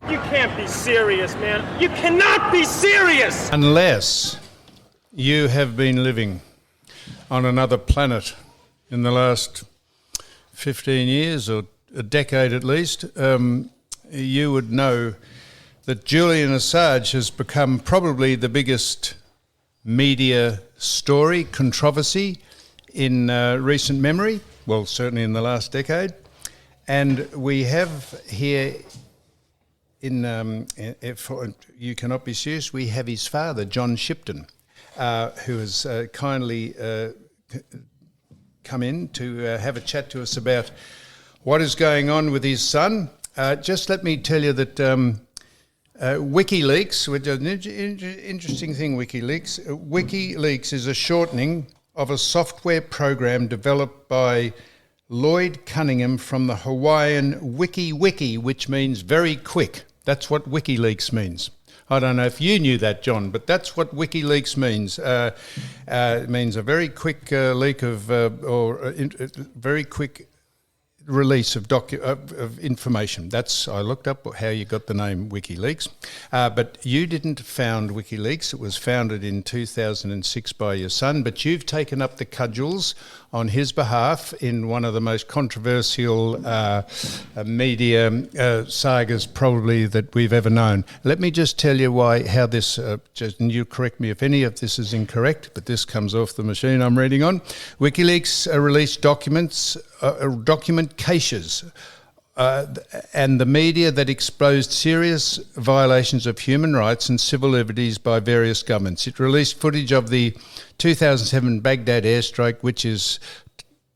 You can't be serious, man. You cannot be serious! Unless you have been living on another planet in the last 15 years or a decade at least, you would know that Julian Assange has become probably the biggest media story, controversy in recent memory, well, certainly in the last decade. And we have here, you cannot be serious, we have his father, John Shipton, who has kindly come in to have a chat to us about what is going on with his son. Just let me tell you that WikiLeaks, which is an interesting thing, WikiLeaks is a shortening of a software program developed by Lloyd Cunningham from the Hawaiian WikiWiki, which means very quick. That's what WikiLeaks means. I don't know if you knew that, John, but that's what WikiLeaks means. It means a very quick leak of, very quick release of information. I looked up how you got the name WikiLeaks, but you didn't found WikiLeaks. It was founded in 2006 by your son, but you've taken up the cudgels on his behalf in one of the most controversial media sagas probably that we've ever known. Let me just tell you how this, and you correct me if any of this is incorrect, but this comes off the machine I'm reading on. WikiLeaks released document caches and the media that exposed serious violations of human rights and civil liberties by various governments. It released footage of the 2007 Baghdad airstrike, which is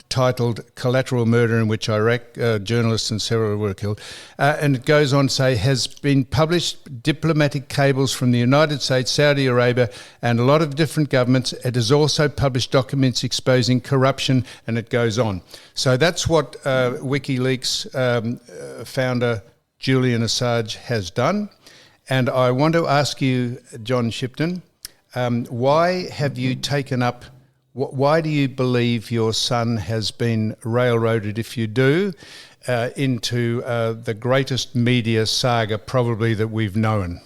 titled Collateral Murder, in which Iraq journalists and several were killed. And it goes on to say, has been published diplomatic cables from the United States, Saudi Arabia, and a lot of different governments. It has also published documents exposing corruption, and it goes on. So that's what WikiLeaks founder Julian Assange has done. And I want to ask you, John Shipton, why have you taken up, why do you believe your son has been railroaded, if you do, into the greatest media saga probably that we've known?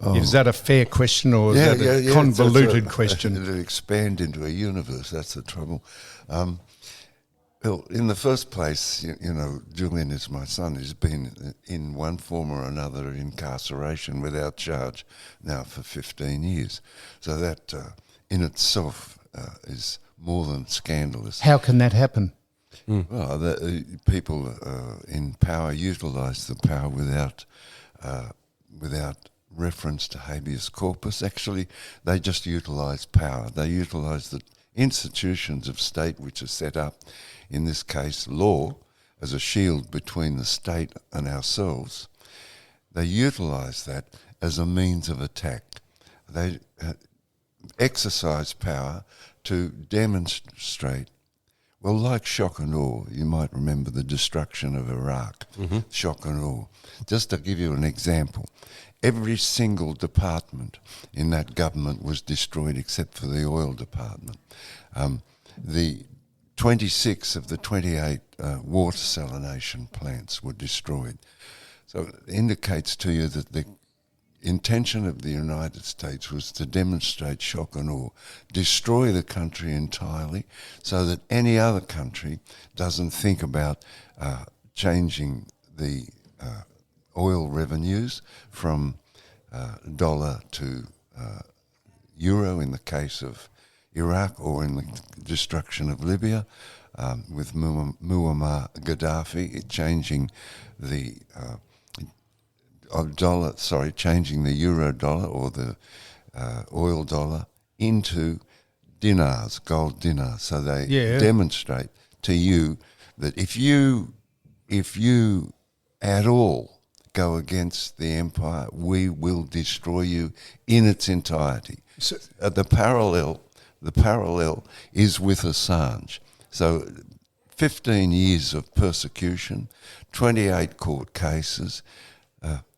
Oh. Is that a fair question, or is that a convoluted question? To expand into a universe, that's the trouble. Well, in the first place, you know, Julian is my son. He's been in one form or another incarceration without charge now for 15 years. So that in itself is more than scandalous. How can that happen? Well, people in power utilise the power without reference to habeas corpus. Actually, they just utilise power. They utilise the institutions of state which are set up, in this case law, as a shield between the state and ourselves. They utilise that as a means of attack. They exercise power to demonstrate, well, like shock and awe. You might remember the destruction of Iraq, shock and awe. Just to give you an example, every single department in that government was destroyed except for the oil department. The 26 of the 28 water salination plants were destroyed. So it indicates to you that the intention of the United States was to demonstrate shock and awe, destroy the country entirely so that any other country doesn't think about changing the oil revenues from dollar to euro in the case of Iraq, or in the destruction of Libya with Muammar Gaddafi, changing the changing the euro dollar or the oil dollar into dinars, gold dinars. So they demonstrate to you that if you at all go against the empire, we will destroy you in its entirety. So, the parallel is with Assange. So 15 years of persecution, 28 court cases,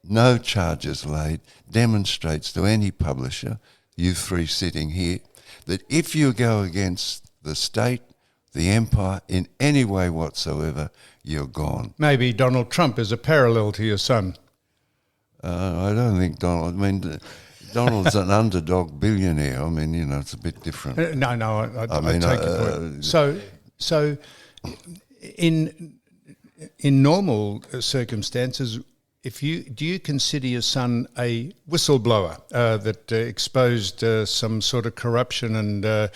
no charges laid, demonstrates to any publisher, you three sitting here, that if you go against the state, the empire, in any way whatsoever, you're gone. Maybe Donald Trump is a parallel to your son. I don't think Donald. I mean, Donald's an underdog billionaire. I mean, it's a bit different. No, I take your point. So, in normal circumstances, do you consider your son a whistleblower that exposed some sort of corruption and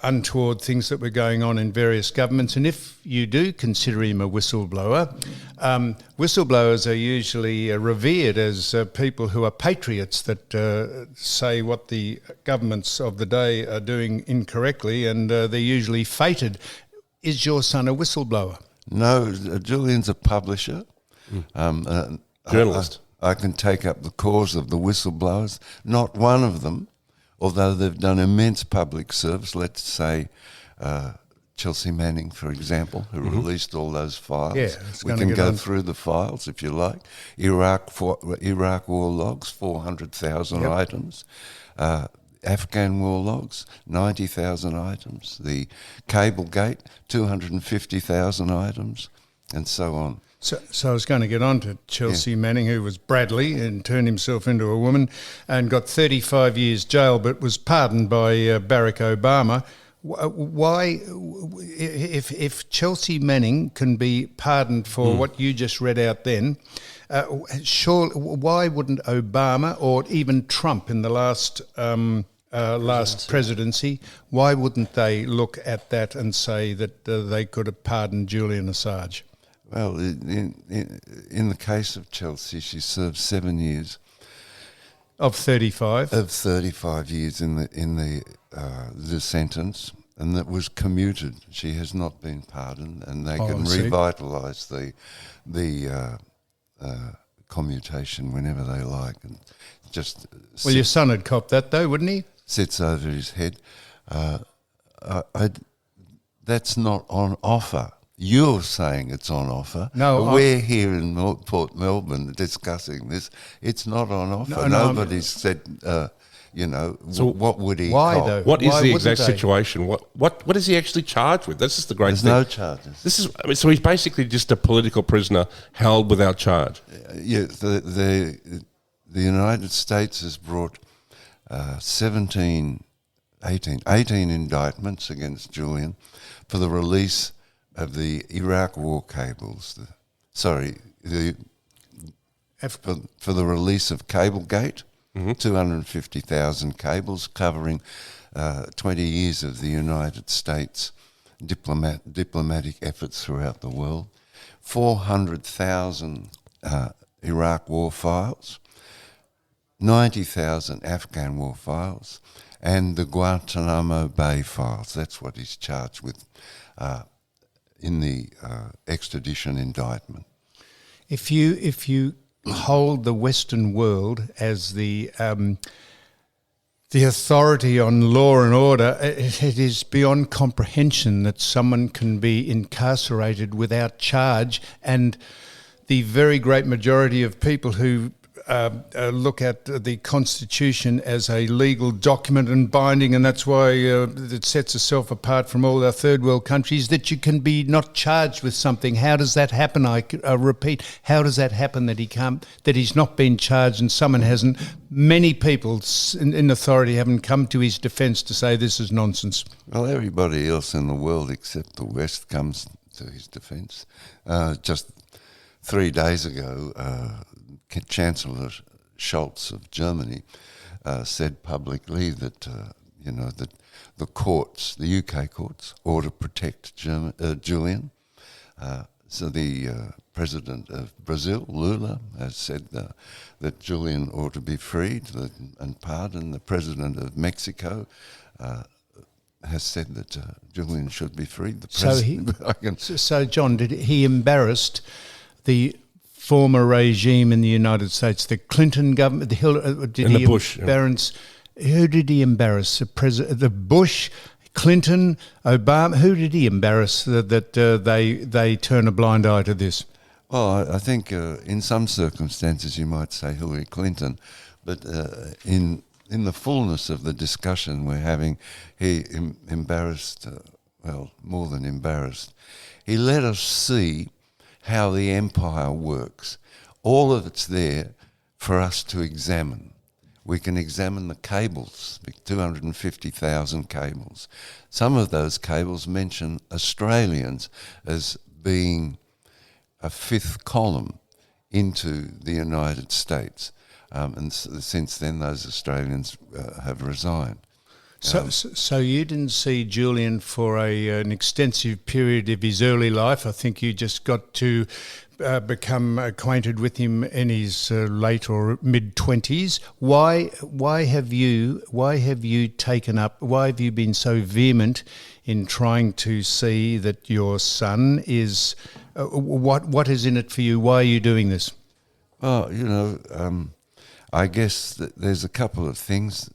untoward things that were going on in various governments? And if you do consider him a whistleblower, whistleblowers are usually revered as people who are patriots that say what the governments of the day are doing incorrectly, and they're usually feted. Is your son a whistleblower? No, Julian's a publisher. Journalist. I can take up the cause of the whistleblowers. Not one of them, although they've done immense public service. Let's say Chelsea Manning, for example, who released all those files. Yeah, we can go through the files if you like. Iraq war logs, 400,000 items. Afghan war logs, 90,000 items. The Cablegate, 250,000 items, and so on. So I was going to get on to Chelsea Manning, who was Bradley and turned himself into a woman and got 35 years jail, but was pardoned by Barack Obama. Why, if Chelsea Manning can be pardoned for what you just read out then, why wouldn't Obama or even Trump in the last presidency, why wouldn't they look at that and say that they could have pardoned Julian Assange? Well, in the case of Chelsea, she served 7 years of 35. Of 35 years in the sentence, and that was commuted. She has not been pardoned, and they can revitalise the commutation whenever they like. And just your son had copped that though, wouldn't he? Sits over his head. That's not on offer. You're saying it's on offer. No, we're here in Port Melbourne discussing this. It's not on offer. Nobody's said, so what would he Why cop? though? What is why the exact they? situation? What is he actually charged with? This is the great There's thing. no charges. So he's basically just a political prisoner held without charge. Yeah, the United States has brought 18 indictments against Julian for the release of the Iraq war cables. For the release of Cablegate, 250,000 cables covering 20 years of the United States diplomatic efforts throughout the world, 400,000 Iraq war files, 90,000 Afghan war files, and the Guantanamo Bay files. That's what he's charged with in the extradition indictment. If you hold the Western world as the authority on law and order, it is beyond comprehension that someone can be incarcerated without charge, and the very great majority of people who look at the Constitution as a legal document and binding, and that's why it sets itself apart from all our third world countries, that you can be not charged with something. How does that happen? I repeat, how does that happen that he's not been charged and someone hasn't? Many people in authority haven't come to his defence to say this is nonsense. Well, everybody else in the world except the West comes to his defence. Just 3 days ago, Chancellor Scholz of Germany said publicly that that the courts, the UK courts, ought to protect Julian. So the president of Brazil, Lula, has said that Julian ought to be freed and pardoned. The president of Mexico has said that Julian should be freed. So John, did he embarrassed the former regime in the United States, the Clinton government, the Bush. Who did he embarrass? The Bush, Clinton, Obama. Who did he embarrass that they turn a blind eye to this? Well, I think in some circumstances you might say Hillary Clinton, but in the fullness of the discussion we're having, he embarrassed. More than embarrassed. He let us see how the empire works. All of it's there for us to examine. We can examine the cables, 250,000 cables. Some of those cables mention Australians as being a fifth column into the United States. And since then, those Australians have resigned. So you didn't see Julian for an extensive period of his early life. I think you just got to become acquainted with him in his late or mid-20s. Why have you taken up? Why have you been so vehement in trying to see that your son is? What is in it for you? Why are you doing this? Well, I guess that there's a couple of things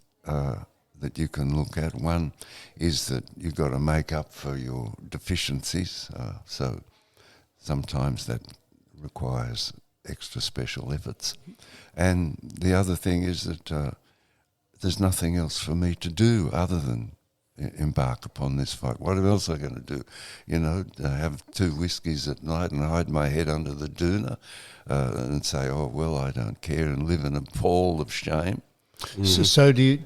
that you can look at. One is that you've got to make up for your deficiencies. So sometimes that requires extra special efforts. And the other thing is that there's nothing else for me to do other than embark upon this fight. What else am I going to do? Have 2 whiskies at night and hide my head under the doona and say, oh, well, I don't care, and live in a pall of shame. So do you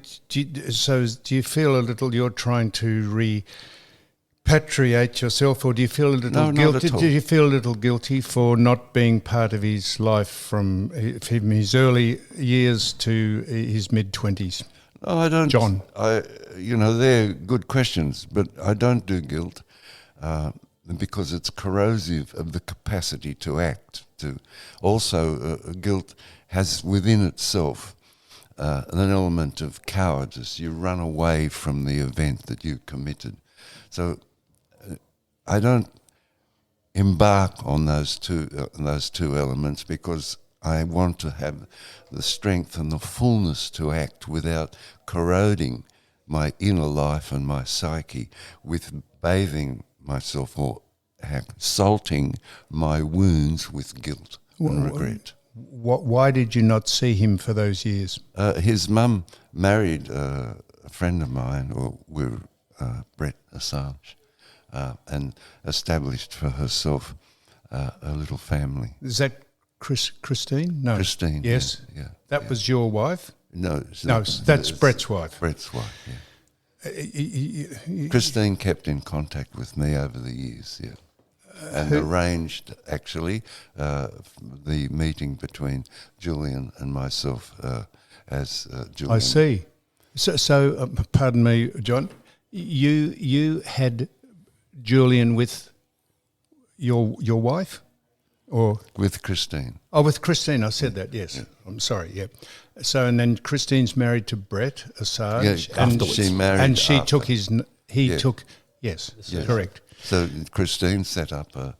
feel a little you're trying to repatriate yourself, or do you feel a little guilty? Do you feel a little guilty for not being part of his life from his early years to his mid-20s? No, I don't. John, they're good questions, but I don't do guilt because it's corrosive of the capacity to act. Guilt has within itself an element of cowardice. You run away from the event that you committed. So I don't embark on those two elements because I want to have the strength and the fullness to act without corroding my inner life and my psyche with bathing myself or salting my wounds with guilt and regret. Why did you not see him for those years? His mum married a friend of mine, Brett Assange, and established for herself a little family. Is that Christine? No. Christine. Yes. Yeah. That was your wife? No. That's Brett's wife. Brett's wife, yeah. Christine kept in contact with me over the years, yeah. And arranged, actually, the meeting between Julian and myself as Julian. I see. So pardon me, John, you had Julian with your wife? Or with Christine. Oh, with Christine, I said that, yes. Yeah. I'm sorry, yeah. So, and then Christine's married to Brett Assange. Yeah, and she married and she after. took his, took, yes, correct. So Christine set up a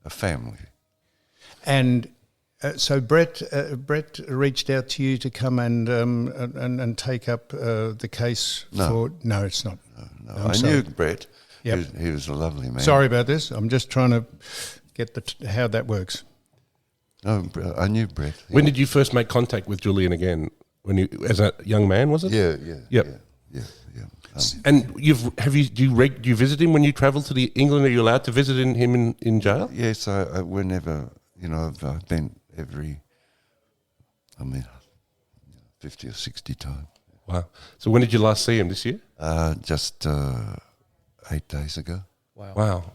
family. And so Brett reached out to you to come and take up the case for... No, it's not. No. I knew Brett. Yep. He was a lovely man. Sorry about this. I'm just trying to get how that works. No, I knew Brett. Yeah. When did you first make contact with Julian again? When you, as a young man, was it? Yeah. And do you visit him when you travel to England? Are you allowed to visit him in jail? Yes, I whenever I've been 50 or 60 times. Wow. So when did you last see him this year? Just 8 days ago. Wow.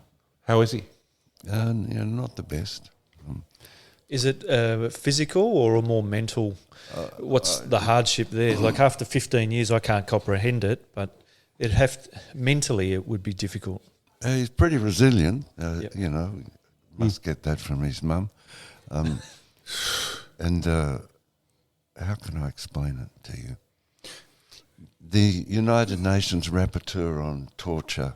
How is he? Not the best. Is it physical or a more mental? What's the hardship there? Like after 15 years, I can't comprehend it, but mentally it would be difficult. He's pretty resilient. Must get that from his mum. And how can I explain it to you? The United Nations Rapporteur on Torture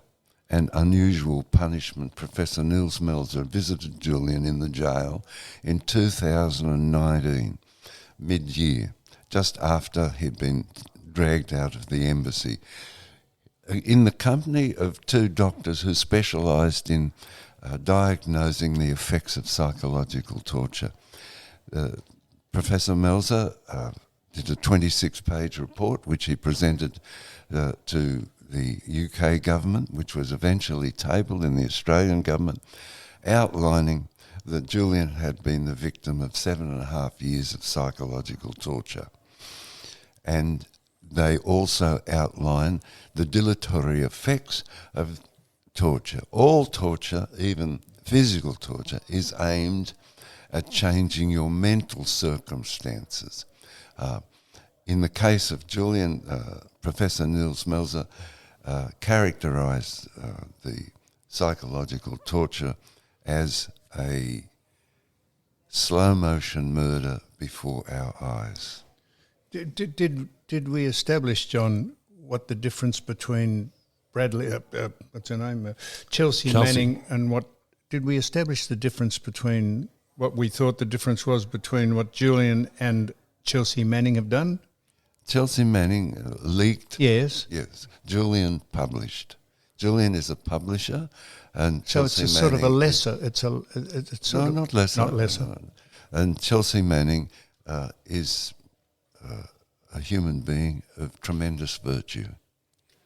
and Unusual Punishment, Professor Niels Melzer, visited Julian in the jail in 2019, mid-year, just after he'd been dragged out of the embassy, in the company of 2 doctors who specialised in diagnosing the effects of psychological torture. Professor Melzer did a 26-page report which he presented to the UK government, which was eventually tabled in the Australian government, outlining that Julian had been the victim of 7.5 years of psychological torture. And they also outline the dilatory effects of torture. All torture, even physical torture, is aimed at changing your mental circumstances. In the case of Julian, Professor Niels Melzer characterised the psychological torture as a slow-motion murder before our eyes. Did we establish, John, what the difference between Bradley, what's her name, Chelsea Manning, and what did we establish the difference between what we thought the difference was between what Julian and Chelsea Manning have done? Chelsea Manning leaked. Yes. Yes. Julian published. Julian is a publisher, and So Chelsea it's a Manning sort of a lesser. It's sort of, not lesser. Not lesser. And Chelsea Manning is a human being of tremendous virtue.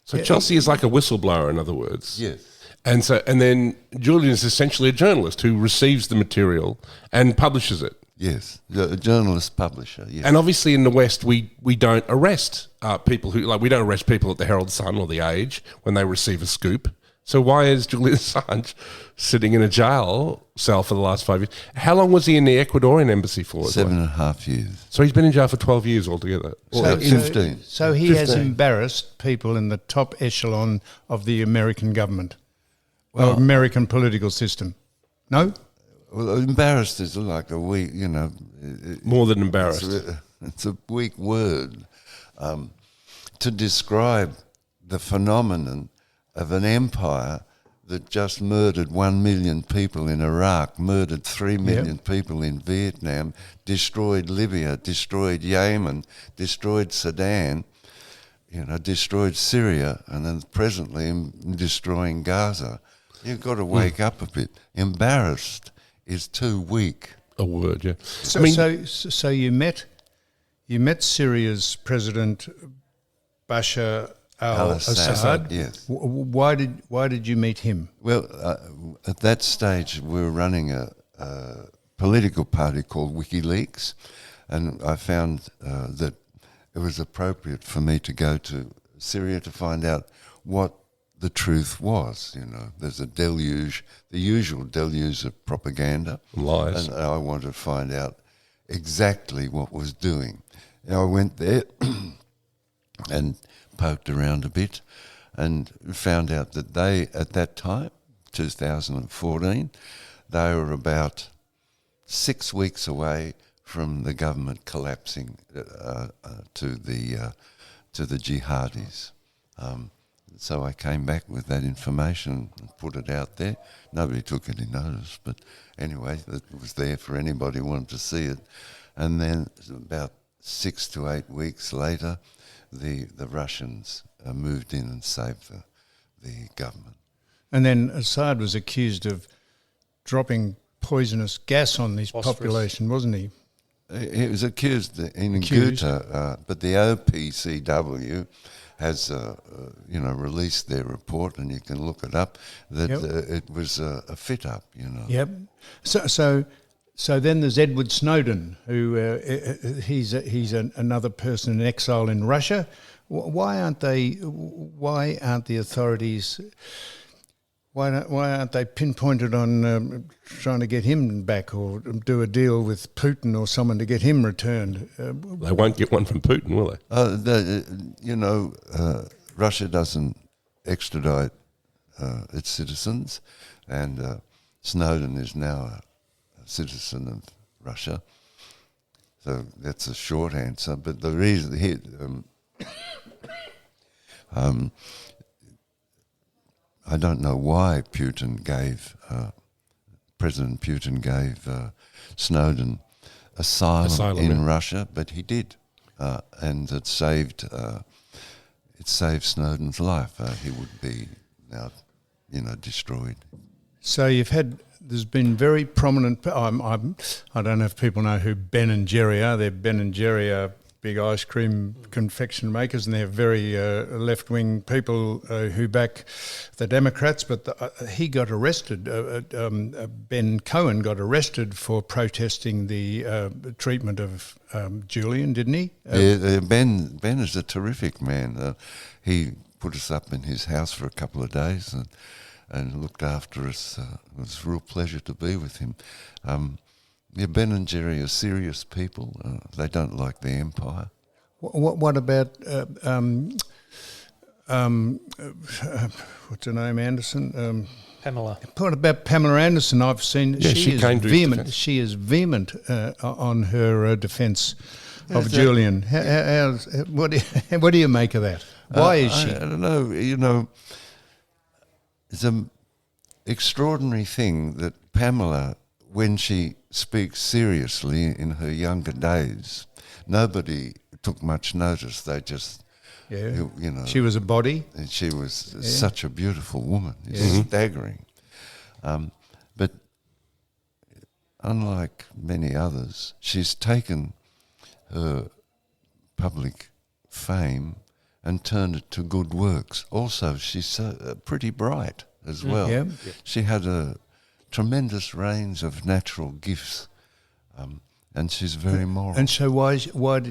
So Chelsea is like a whistleblower, in other words. Yes. And then Julian is essentially a journalist who receives the material and publishes it. Yes, a journalist publisher. Yes. And obviously in the West, we don't arrest people who, like, we don't arrest people at the Herald Sun or the Age when they receive a scoop. So why is Julian Assange sitting in a jail cell for the last 5 years? How long was he in the Ecuadorian embassy for? 7.5 years. So he's been in jail for 12 years altogether. So 15. So he has embarrassed people in the top echelon of the American government, or American political system. No? Well, embarrassed is like a weak, More than embarrassed. It's a weak word to describe the phenomenon of an empire that just murdered 1 million people in Iraq, murdered 3 million people in Vietnam, destroyed Libya, destroyed Yemen, destroyed Sudan, destroyed Syria, and then presently destroying Gaza. You've got to wake up a bit. Embarrassed is too weak. A word, yeah. So you met Syria's President Bashar al-Assad. Yes. Why did you meet him? Well, at that stage, we were running a political party called WikiLeaks, and I found that it was appropriate for me to go to Syria to find out what the truth was. There's a deluge, the usual deluge of propaganda. Lies. And I wanted to find out exactly what was doing. I went there and poked around a bit and found out that they, at that time, 2014, they were about 6 weeks away from the government collapsing to the jihadis. So I came back with that information and put it out there. Nobody took any notice, but anyway, it was there for anybody who wanted to see it. And then about 6 to 8 weeks later, the Russians moved in and saved the government. And then Assad was accused of dropping poisonous gas on this population, wasn't he? He was accused in Ghouta, but the OPCW has released their report, and you can look it up, that it was a fit-up, Yep. So then there's Edward Snowden, who he's another person in exile in Russia. Why aren't the authorities? Why aren't they pinpointed on trying to get him back, or do a deal with Putin or someone to get him returned? They won't get one from Putin, will they? Russia doesn't extradite its citizens, and Snowden is now a citizen of Russia. So that's a short answer. But the reason here, I don't know why President Putin gave Snowden asylum in Russia, but he did, and it saved Snowden's life. He would be now, destroyed. So there's been very prominent. I don't know if people know who Ben and Jerry are. Ben and Jerry are big ice cream confection makers, and they're very left-wing people who back the Democrats. But he got arrested. Ben Cohen got arrested for protesting the treatment of Julian, didn't he? Ben is a terrific man. He put us up in his house for a couple of days and looked after us. It was a real pleasure to be with him. Ben and Jerry are serious people. They don't like the empire. What about what's her name, Anderson? Pamela. What about Pamela Anderson? I've seen she is came to his vehement. defence. She is vehement on her defence of Julian. What do you make of that? Why is she? I don't know. You know, it's an extraordinary thing that Pamela, when she speaks seriously in her younger days, nobody took much notice. They just, you know. She was a body. And she was such a beautiful woman. It's staggering. But unlike many others, she's taken her public fame and turned it to good works. Also, she's pretty bright as well. Yeah. She had a tremendous range of natural gifts, and she's very moral. And so what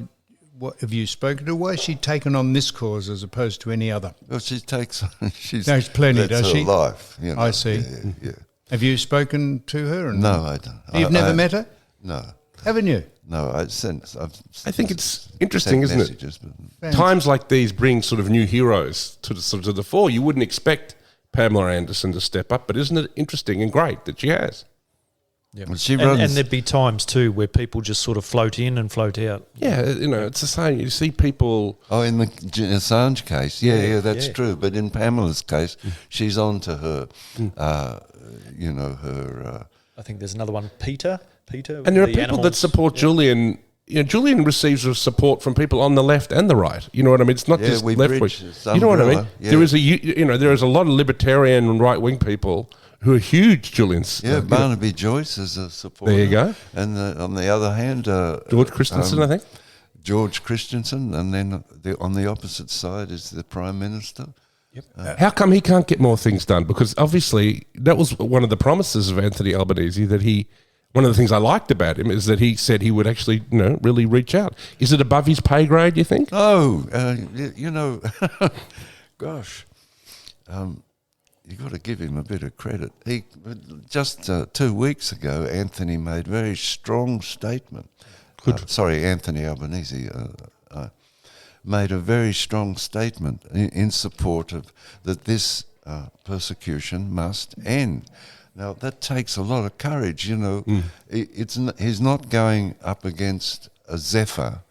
have you spoken to her? Why is she taken on this cause as opposed to any other? Well, she takes. There's plenty, that's does her she? life. You know. I see. Yeah. Have you spoken to her? No, I don't. You've never met her? No. Haven't you? No, I think it's interesting, isn't it? But Times like these bring sort of new heroes to the fore. You wouldn't expect Pamela Anderson to step up, but isn't it interesting and great that she has? Yeah. She and runs. there'd be times too where people just sort of float in and float out. Yeah, you know, it's the same. You see people. Oh, in the Assange case, that's true. But in Pamela's case, she's on to her, you know, her. I think there's another one, Peter. And there are people that support Julian. You know, Julian receives support from people on the left and the right. You know what I mean? It's not just left wing. You know what I mean? Yeah. There is a lot of libertarian and right wing people who are huge Julian's. Yeah, Barnaby Joyce is a supporter. There you go. And on the other hand, George Christensen, I think. George Christensen, and then on the opposite side is the Prime Minister. Yep. How come he can't get more things done? Because obviously that was one of the promises of Anthony Albanese, that one of the things I liked about him is that he said he would actually, you know, really reach out. Is it above his pay grade, you think? Oh, you know, gosh, you've got to give him a bit of credit. He just 2 weeks ago, Anthony made a very strong statement. Anthony Albanese made a very strong statement in support of that this persecution must end. Now, that takes a lot of courage, you know. He's not going up against a zephyr,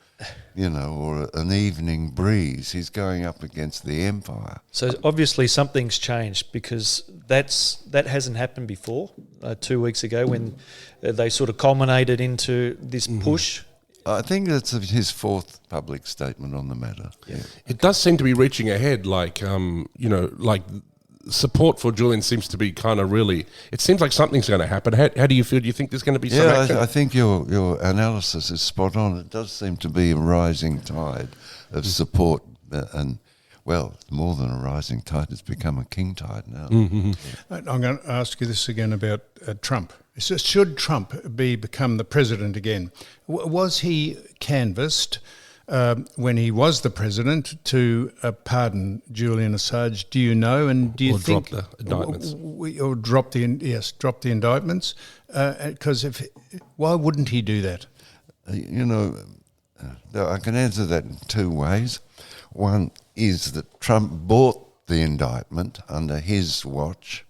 you know, or an evening breeze. He's going up against the empire. So obviously something's changed, because that hasn't happened before. 2 weeks ago, when they sort of culminated into this push. I think that's his fourth public statement on the matter. Yeah. It does seem to be reaching ahead, like, you know, like support for Julian seems to be kind of really, it seems like something's going to happen. How do you feel? Do you think there's going to be some action? I think your analysis is spot on. It does seem to be a rising tide of support, and, well, more than a rising tide, it's become a king tide now. I'm going to ask you this again about Trump. So should Trump become the president again? Was he canvassed when he was the president to pardon Julian Assange? Do you know? And do you think drop the indictments? Or drop the indictments? Because why wouldn't he do that? You know, I can answer that in two ways. One is that Trump bought the indictment under his watch.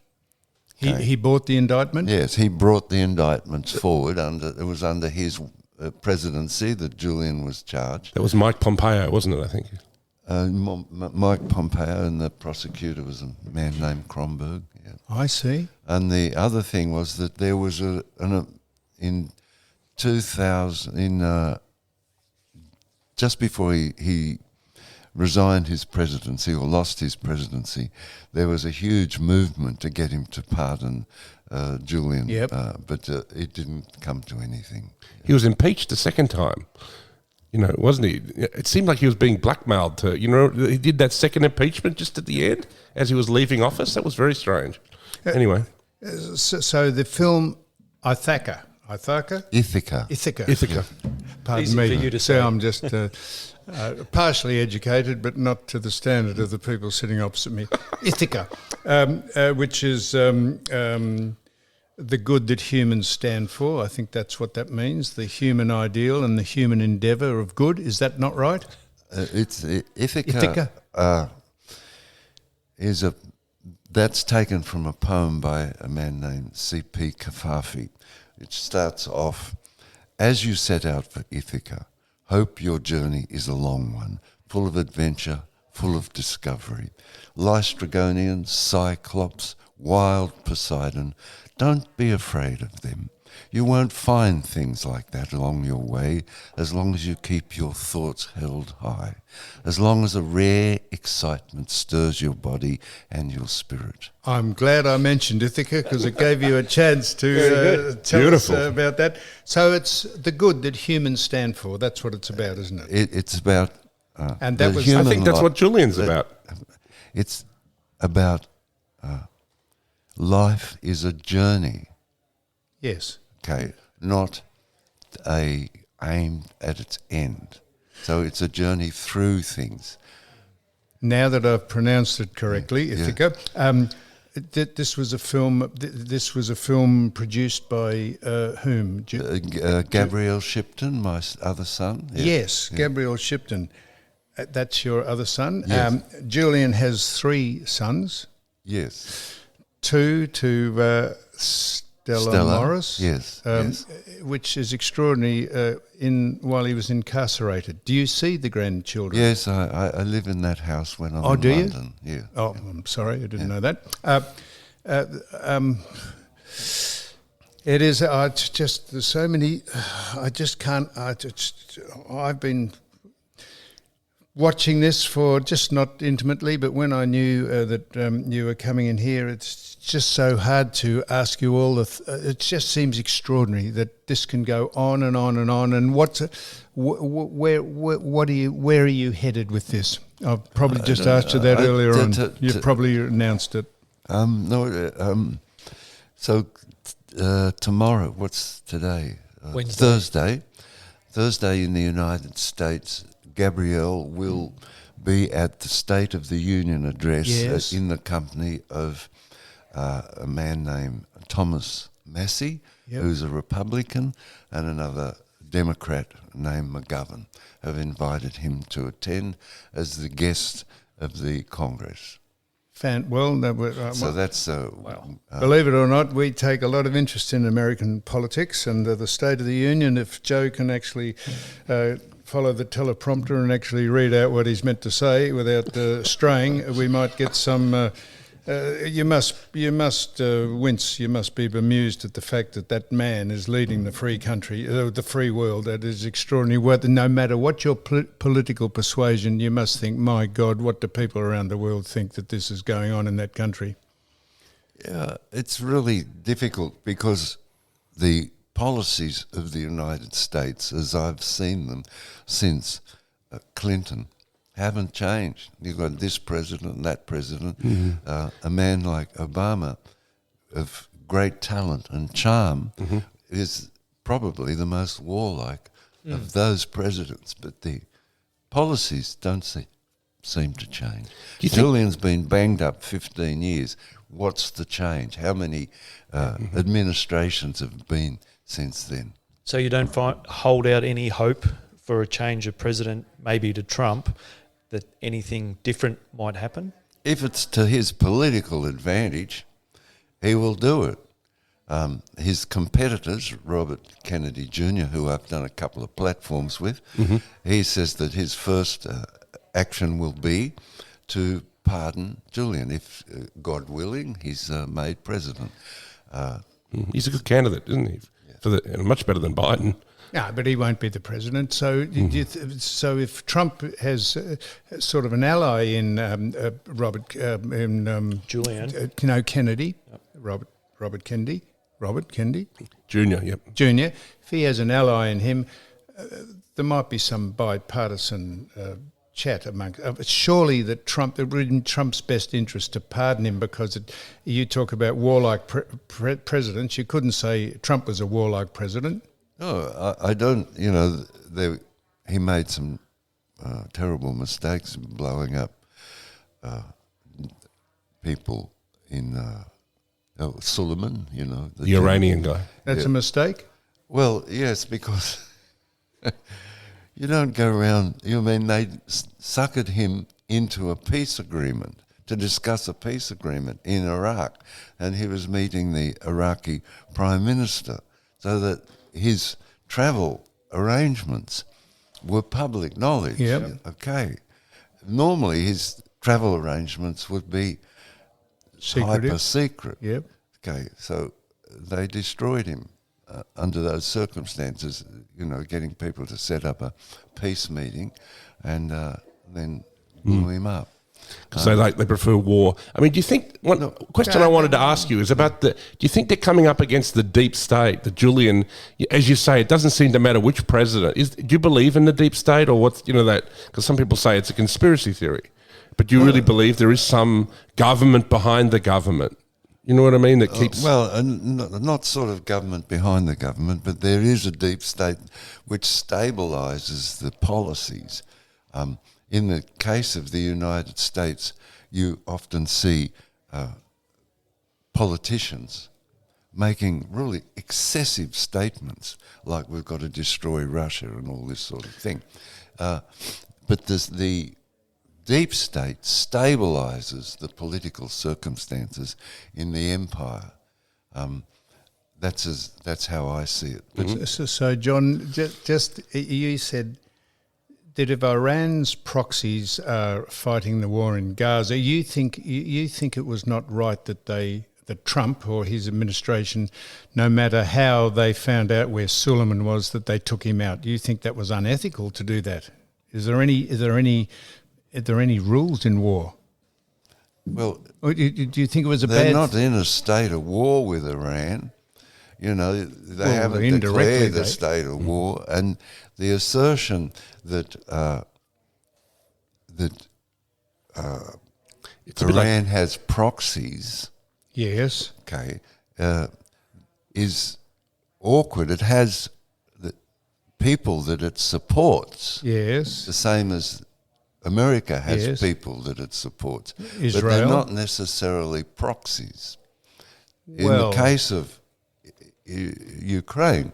He bought the indictment? Yes, he brought the indictments forward. It was under his presidency that Julian was charged. That was Mike Pompeo, wasn't it, I think? Mike Pompeo, and the prosecutor was a man named Kronberg. Yeah. I see. And the other thing was that there was in 2000, just before he resigned his presidency or lost his presidency, there was a huge movement to get him to pardon Julian, Yep. but it didn't come to anything. He was impeached a second time. You know, wasn't he? It seemed like he was being blackmailed to, you know, he did that second impeachment just at the end as he was leaving office. That was very strange. Anyway. So the film Ithaca. Ithaca. Pardon Easy me. for you to So say. I'm just partially educated, but not to the standard of the people sitting opposite me. Ithaca, which is the good that humans stand for. I think that's what that means, the human ideal and the human endeavour of good. Is that not right? Ithaca that's taken from a poem by a man named C.P. Kafafi. It starts off, as you set out for Ithaca, hope your journey is a long one, full of adventure, full of discovery. Lystragonian, Cyclops, wild Poseidon, don't be afraid of them. You won't find things like that along your way as long as you keep your thoughts held high, as long as a rare excitement stirs your body and your spirit. I'm glad I mentioned Ithaca because it gave you a chance to tell us about that. So it's the good that humans stand for. That's what it's about, isn't it? It's about... and that the was, human I think that's li- what Julian's about. It's about life is a journey, yes. okay, not aimed at its end. So it's a journey through things. Now that I've pronounced it correctly, Ithaca. This was a film. This was a film produced by whom? Gabriel Shipton, my other son. Yes, Gabriel Shipton. That's your other son. Yes. Julian has 3 sons. Yes. 2 to Stella Morris. Yes, which is extraordinary. While he was incarcerated, do you see the grandchildren? Yes, I live in that house when I'm in do you? London. Yeah. Oh, I'm sorry, I didn't know that. It is. Just there's so many. I just can't. I've been watching this for just not intimately, but when I knew that you were coming in here, it's just so hard to ask you all. It just seems extraordinary that this can go on and on and on. And where are you headed with this? I've probably just asked you that earlier on. You've probably announced it. So tomorrow, what's today? Wednesday. Thursday in the United States, Gabrielle will be at the State of the Union address in the company of a man named Thomas Massey, who's a Republican, and another Democrat named McGovern have invited him to attend as the guest of the Congress. So that's believe it or not, we take a lot of interest in American politics and the State of the Union. If Joe can actually follow the teleprompter and actually read out what he's meant to say without straying, we might get some. You must wince. You must be bemused at the fact that man is leading the free country, the free world. That is extraordinary. No matter what your political persuasion, you must think, my God, what do people around the world think that this is going on in that country? Yeah, it's really difficult because the policies of the United States, as I've seen them since Clinton, haven't changed. You've got this president and that president. A man like Obama, of great talent and charm, is probably the most warlike of those presidents. But the policies don't seem to change. Julian's been banged up 15 years. What's the change? How many administrations have been since then? So you don't hold out any hope for a change of president, maybe to Trump, that anything different might happen? If it's to his political advantage, he will do it. His competitors, Robert Kennedy Jr., who I've done a couple of platforms with, he says that his first action will be to pardon Julian, if, God willing, he's made president. He's a good candidate, isn't he? And much better than Biden. No, but he won't be the president. So, so if Trump has sort of an ally in Julian, Kennedy, Robert Kennedy, Junior, yep. Junior. If he has an ally in him, there might be some bipartisan chat among. Surely that Trump, it would in Trump's best interest to pardon him, because you talk about warlike presidents. You couldn't say Trump was a warlike president. No, I don't. You know, he made some terrible mistakes blowing up people in Suleiman. You know, the Iranian guy. That's a mistake. Well, yes, because you don't go around. You mean they suckered him into a peace agreement to discuss a peace agreement in Iraq, and he was meeting the Iraqi prime minister, so that his travel arrangements were public knowledge. Yep. Okay. Normally, his travel arrangements would be hyper secret. Yep. Okay, so they destroyed him under those circumstances. You know, getting people to set up a peace meeting, and then blew him up. Because they prefer war. I mean, do you think one question I wanted to ask you is about do you think they're coming up against the deep state, the Julian? As you say, it doesn't seem to matter which president. Do you believe in the deep state, or what's that? Because some people say it's a conspiracy theory, but do you really believe there is some government behind the government? You know what I mean? That keeps not sort of government behind the government, but there is a deep state which stabilises the policies. In the case of the United States, you often see politicians making really excessive statements, like we've got to destroy Russia and all this sort of thing. But the deep state stabilises the political circumstances in the empire. That's how I see it. Mm-hmm. So John, just you said that if Iran's proxies are fighting the war in Gaza, you think it was not right that Trump or his administration, no matter how they found out where Suleiman was, that they took him out. You think that was unethical to do that? Is there any rules in war? Well, or do you think it was a they're bad? They're not in a state of war with Iran. You know, they haven't declared a state of war, and the assertion that Iran has proxies, yes, okay, is awkward. It has the people that it supports, yes, the same as America has people that it supports, Israel. But they're not necessarily proxies. In the case of Ukraine,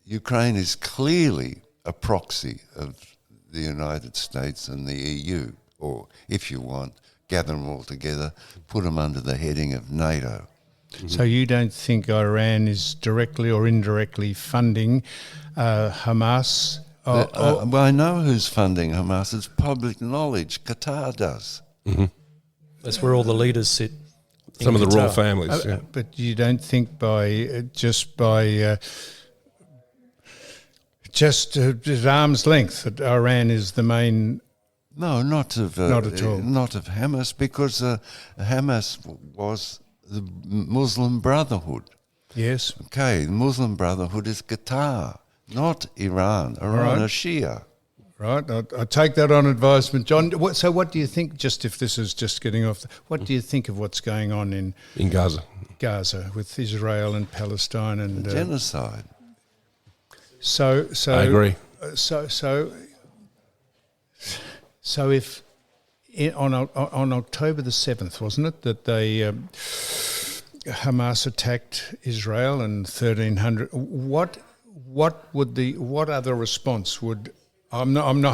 Ukraine is clearly a proxy of the United States and the EU, or if you want, gather them all together, put them under the heading of NATO. So you don't think Iran is directly or indirectly funding Hamas? Well, I know who's funding Hamas. It's public knowledge. Qatar does. Mm-hmm. That's where all the leaders sit. Some of the royal families. But you don't think just at arm's length that Iran is the main? No, not at all. Not of Hamas, because Hamas was the Muslim Brotherhood. Yes. Okay, the Muslim Brotherhood is Qatar, not Iran. Iran are Shia. Right, I take that on advisement, John. So what do you think, just if this is just getting off, what do you think of what's going on in Gaza? Gaza with Israel and Palestine and genocide. So I agree. So if on October the 7th, wasn't it, that they Hamas attacked Israel and 1,300? What other response would? I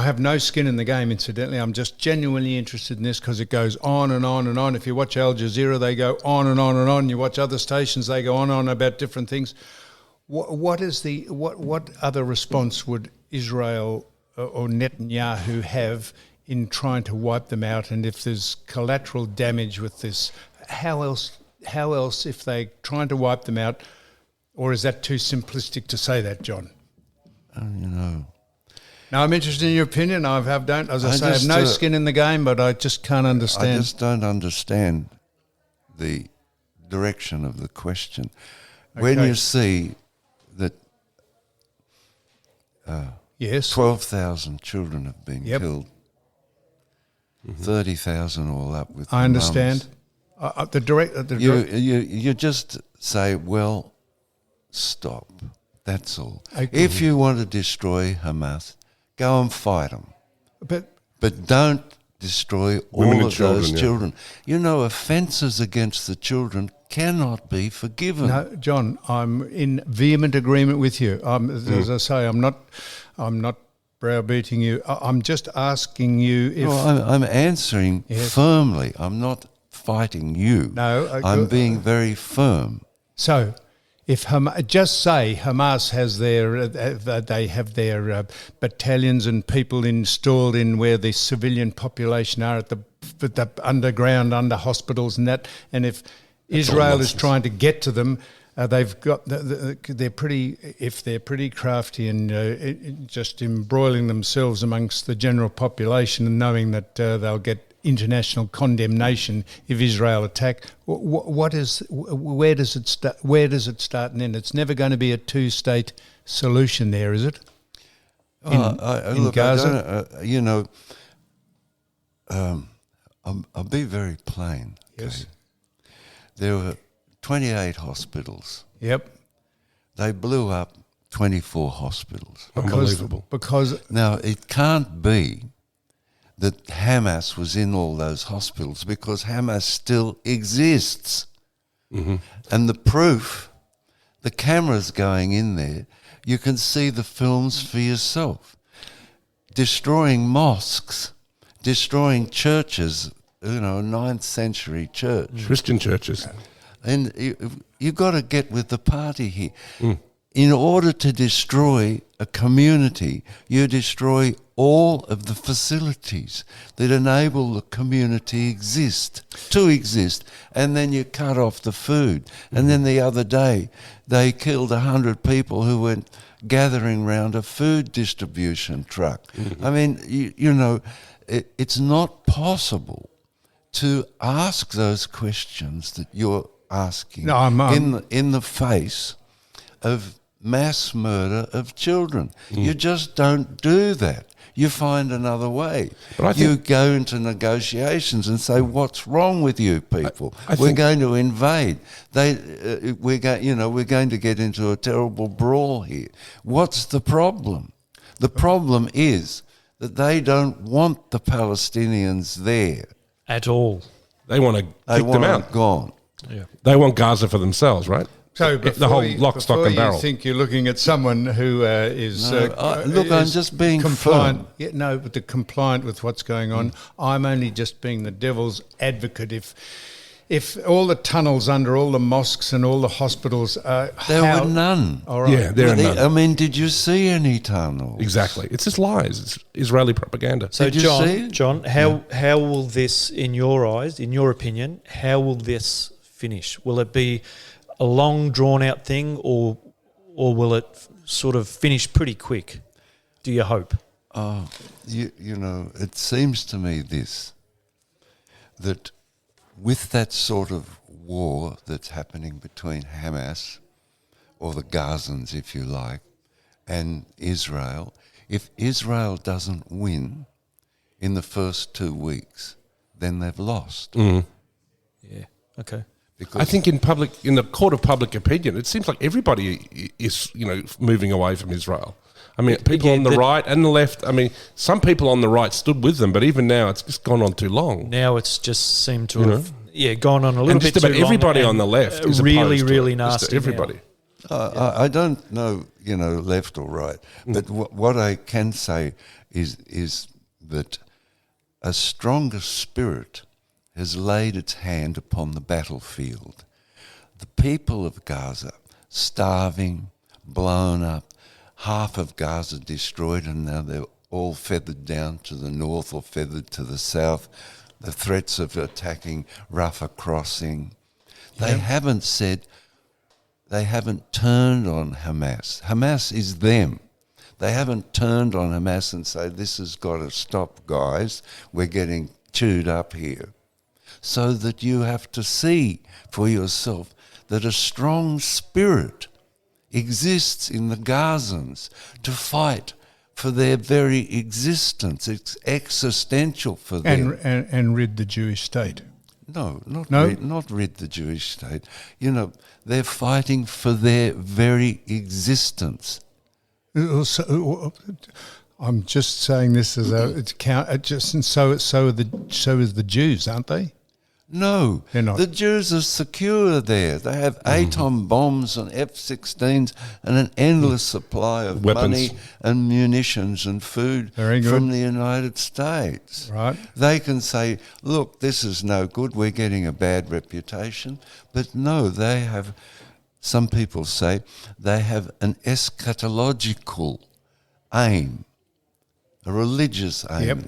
have no skin in the game, incidentally. I'm just genuinely interested in this because it goes on and on and on. If you watch Al Jazeera, they go on and on and on. You watch other stations, they go on and on about different things. What other response would Israel or Netanyahu have in trying to wipe them out? And if there's collateral damage with this, how else if they're trying to wipe them out? Or is that too simplistic to say that, John? Now, I'm interested in your opinion. I have no skin in the game, but I just can't understand. I just don't understand the direction of the question. Okay. When you see that Yes. 12,000 children have been Yep. killed. 30,000 all up with I the understand. mums. You just say, well, stop. That's all. Okay. If you want to destroy Hamas, go and fight them. But Don't destroy Women all and of children, those yeah. children. You know, offences against the children cannot be forgiven. no, John, I'm in vehement agreement with you. As I say, I'm not browbeating you. I'm just asking you if. Well, I'm answering Yes. firmly. I'm not fighting you. No, I'm being very firm. So, if just say Hamas has they have their battalions and people installed in where the civilian population are at the underground, under hospitals and that, and if Israel is trying to get to them, they've got they're pretty crafty and just embroiling themselves amongst the general population and knowing that they'll get international condemnation if Israel attack. Where does it start? Where does it start and end? It's never going to be a two-state solution there, is it? In Gaza? I'll be very plain. Yes. Okay? There were 28 hospitals. Yep. They blew up 24 hospitals. Unbelievable. Because Now, it can't be that Hamas was in all those hospitals because Hamas still exists. And the proof, the cameras going in there, you can see the films for yourself. Destroying mosques, destroying churches, a 9th century church. Christian churches. And you've got to get with the party here. In order to destroy a community, you destroy all of the facilities that enable the community to exist, and then you cut off the food. And then the other day, they killed 100 people who went gathering round a food distribution truck. I mean, it's not possible to ask those questions that you're asking in the face of mass murder of children. You just don't do that. You find another way. You go into negotiations and say, "What's wrong with you people? We're going to invade. We're going to get into a terrible brawl here. What's the problem? The problem is that they don't want the Palestinians there At all. They want to They kick them want out. it gone. Yeah. They want Gaza for themselves, right? so The whole lock, stock and barrel. You think you're looking at someone who is I'm just being compliant. firm. Yeah, no, but they're compliant with what's going on. I'm only just being the devil's advocate. If all the tunnels under all the mosques and all the hospitals, There were none. All right. Yeah, there are none. I mean, did you see any tunnels? Exactly. It's just lies. It's Israeli propaganda. So, Did you see? John, how will this, in your eyes, in your opinion, how will this finish? Will it be a long, drawn-out thing, or will it sort of finish pretty quick? Do you hope? It seems to me that with that sort of war that's happening between Hamas, or the Gazans, if you like, and Israel, if Israel doesn't win in the first 2 weeks, then they've lost. Yeah. Okay. Because I think in the court of public opinion, it seems like everybody is, moving away from Israel. I mean, people on the right and the left. I mean, some people on the right stood with them, but even now, it's just gone on too long. Now it's just seemed to have gone on a little And bit just too about long. everybody and on the left is really, opposed to really it. Just nasty. everybody. I don't know, left or right, but what I can say is that a stronger spirit has laid its hand upon the battlefield. The people of Gaza, starving, blown up, half of Gaza destroyed, and now they're all feathered down to the north or feathered to the south. The threats of attacking Rafah crossing. They haven't turned on Hamas. Hamas is them. They haven't turned on Hamas and say, this has got to stop, guys. We're getting chewed up here. So that you have to see for yourself that a strong spirit exists in the Gazans to fight for their very existence. It's existential for them. And rid the Jewish state. No, not No? not rid the Jewish state. You know, they're fighting for their very existence. I'm just saying this as it's just and so is the Jews, aren't they? No, They're not. the Jews are secure there. They have atom bombs and F-16s and an endless supply of Weapons. money and munitions and food Very good. from the United States. Right. They can say, look, this is no good, we're getting a bad reputation. But no, they have, some people say, they have an eschatological aim, a religious aim. Yep.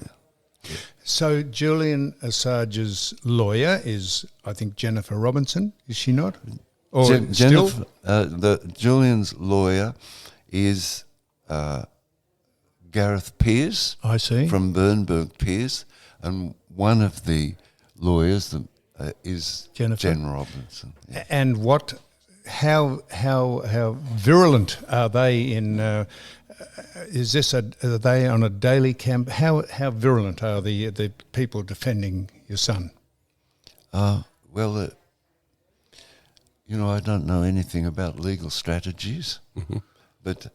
So Julian Assange's lawyer is, I think, Jennifer Robinson, is she not? Or Jennifer, Julian's lawyer is Gareth Pearce. I see. From Bernberg Pearce, and one of the lawyers is Jennifer. Jen Robinson. Yeah. And how virulent are they in? Are they on a daily camp? How virulent are the people defending your son? Well, I don't know anything about legal strategies, but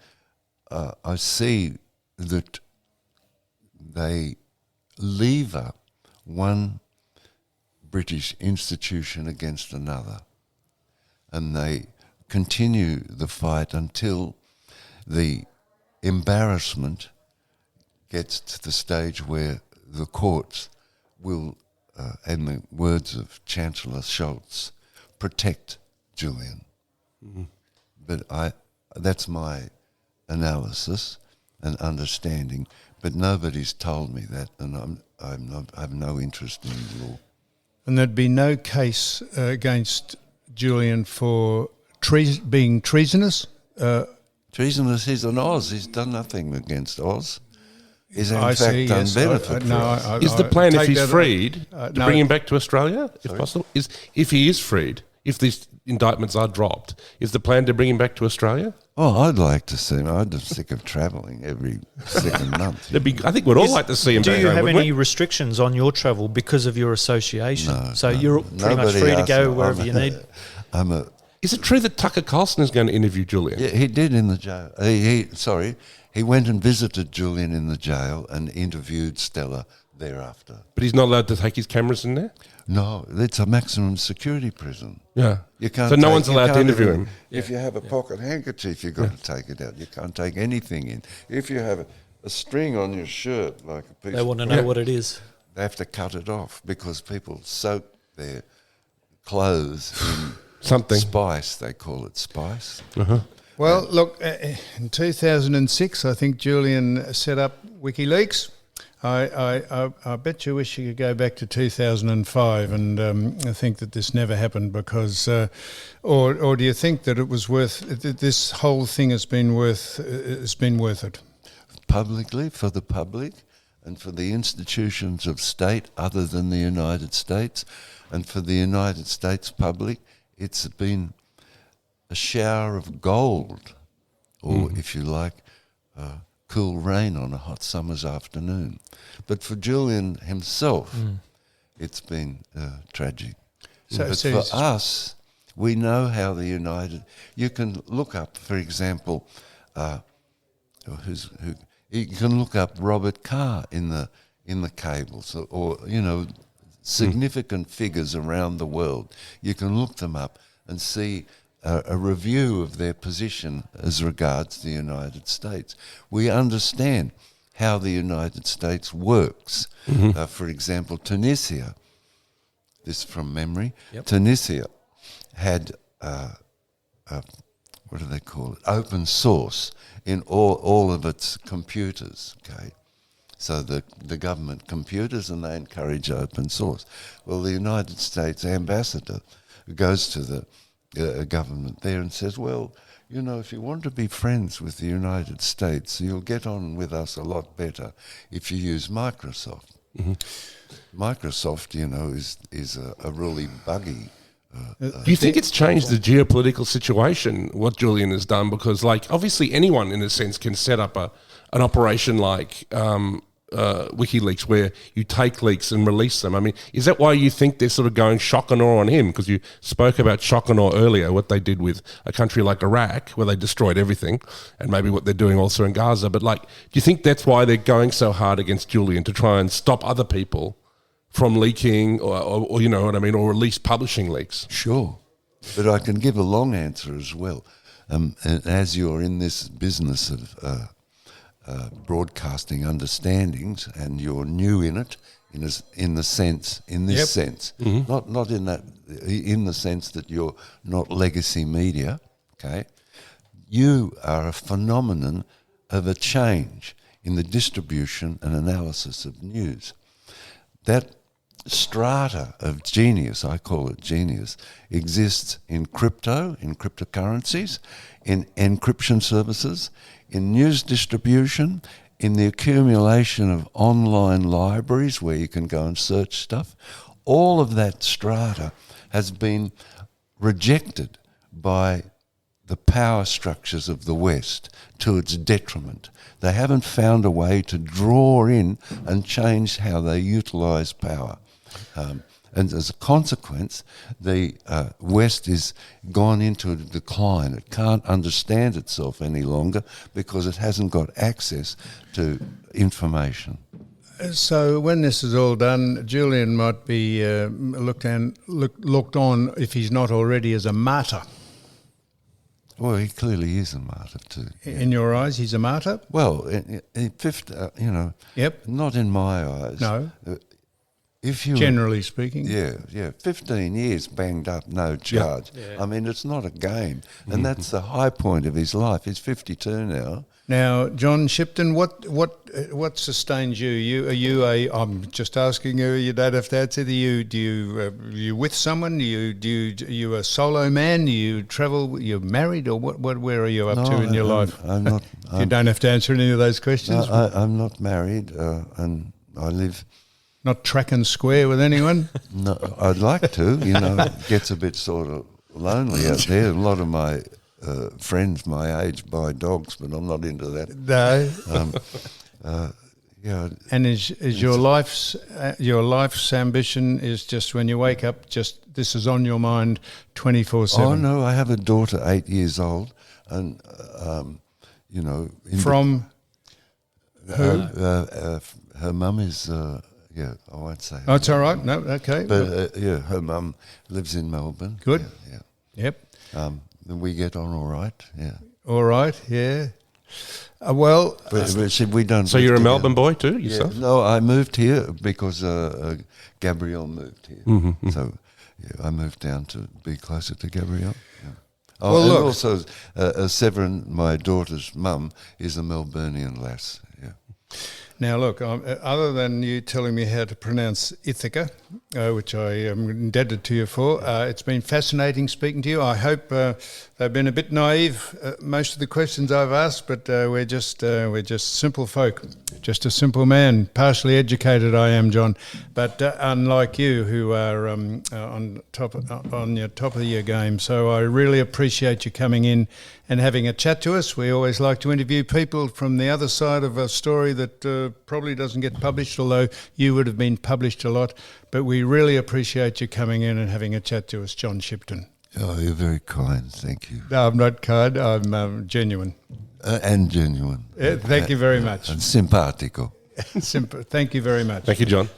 I see that they lever one British institution against another, and they continue the fight until the embarrassment gets to the stage where the courts will, in the words of Chancellor Schultz, protect Julian. But that's my analysis and understanding, but nobody's told me that, and I have no interest in the law. And there'd be no case against Julian for being treasonous? Treasonous, he's an Oz. He's done nothing against Oz. He's in I fact see, done yes. benefit for us. Is the plan, if take he's that- freed, to no. bring him back to Australia, if possible? If he is freed, if these indictments are dropped, is the plan to bring him back to Australia? Oh, I'd like to see him. I'm just sick of travelling every second month. I think we'd all like to see him Do back you home, have wouldn't any we? restrictions on your travel because of your association? No, You're pretty much Nobody free to asked go me. wherever you need. Is it true that Tucker Carlson is going to interview Julian? Yeah, he did in the jail. He went and visited Julian in the jail and interviewed Stella thereafter. But he's not allowed to take his cameras in there? No, it's a maximum security prison. Yeah. You can't. So no take- one's you allowed to can't interview even- him? If you have a pocket handkerchief, you've got to take it out. You can't take anything in. If you have a string on your shirt, like a piece They of want to know what it is. they have to cut it off because people soak their clothes in Something. spice. They call it spice. Well, look, in 2006, I think Julian set up WikiLeaks. I bet you wish you could go back to 2005 and I think that this never happened because, or do you think that it was this whole thing has been worth it? Publicly, for the public and for the institutions of state other than the United States, and for the United States public, it's been a shower of gold, or if you like, cool rain on a hot summer's afternoon. But for Julian himself, it's been tragic. But for us, we know how the United... You can look up, for example, you can look up Robert Carr in the cables, or significant figures around the world. You can look them up and see a review of their position as regards the United States. We understand how the United States works. For example, Tunisia, this from memory, Tunisia had, what do they call it, open source in all of its computers, okay? So the government computers, and they encourage open source. Well, the United States ambassador goes to the government there and says, well, if you want to be friends with the United States, you'll get on with us a lot better if you use Microsoft. Microsoft, is a really buggy. Do you think it's changed the geopolitical situation, what Julian has done? Because, obviously anyone, in a sense, can set up a an operation like WikiLeaks, where you take leaks and release them. I mean, is that why you think they're sort of going shock and awe on him? Because you spoke about shock and awe earlier, what they did with a country like Iraq, where they destroyed everything, and maybe what they're doing also in Gaza. But like, do you think that's why they're going so hard against Julian, to try and stop other people from leaking, or you know what I mean, or at least publishing leaks? Sure, but I can give a long answer as well. And as you're in this business of broadcasting understandings, and you're new in it, in this sense, not in that, in the sense that you're not legacy media. Okay, you are a phenomenon of a change in the distribution and analysis of news. That strata of genius, I call it genius, exists in crypto, in cryptocurrencies, in encryption services, in news distribution, in the accumulation of online libraries where you can go and search stuff. All of that strata has been rejected by the power structures of the West to its detriment. They haven't found a way to draw in and change how they utilise power. And as a consequence, the West is gone into a decline. It can't understand itself any longer because it hasn't got access to information. So when this is all done, Julian might be looked on, if he's not already, as a martyr. Well, he clearly is a martyr too. Yeah. In your eyes, he's a martyr? Well, Yep. Not in my eyes. No. If you Generally speaking. Yeah, 15 years banged up, no charge. Yeah. I mean, it's not a game. And that's the high point of his life. He's 52 now. Now, John Shipton, what sustains you? I'm just asking you. You don't have to answer. Are you with someone? You a solo man? Do you travel? You're married, or what? Where are you up to in your life? I'm not. You don't have to answer any of those questions. I'm not married, and I live. Not track and square with anyone. No, I'd like to. It gets a bit sort of lonely out there. A lot of my friends my age buy dogs, but I'm not into that. No. Yeah. And is your life's ambition is just when you wake up, just this is on your mind 24/7? Oh no, I have a daughter 8 years old, and from who? Her mum is. Yeah, I won't say. Oh, it's all right. No, okay. But her mum lives in Melbourne. Good. Yeah. Yep. And we get on all right. Yeah. All right. Yeah. But we don't. So you're a Melbourne boy too, yourself? Yeah, no, I moved here because Gabrielle moved here. Mm-hmm. So I moved down to be closer to Gabrielle. Yeah. Oh, Well, and look. also Severin, my daughter's mum, is a Melburnian lass. Yeah. Now, look, other than you telling me how to pronounce Ithaca, which I am indebted to you for, it's been fascinating speaking to you. I hope they've been a bit naive, most of the questions I've asked, but we're just simple folk, just a simple man, partially educated I am, John, but unlike you who are on your top of your game. So I really appreciate you coming in and having a chat to us. We always like to interview people from the other side of a story that probably doesn't get published, although you would have been published a lot. But we really appreciate you coming in and having a chat to us, John Shipton. Oh, you're very kind. Thank you. No, I'm not kind. I'm genuine. And genuine. Thank you very much. And simpatico. Thank you very much. Thank you, John.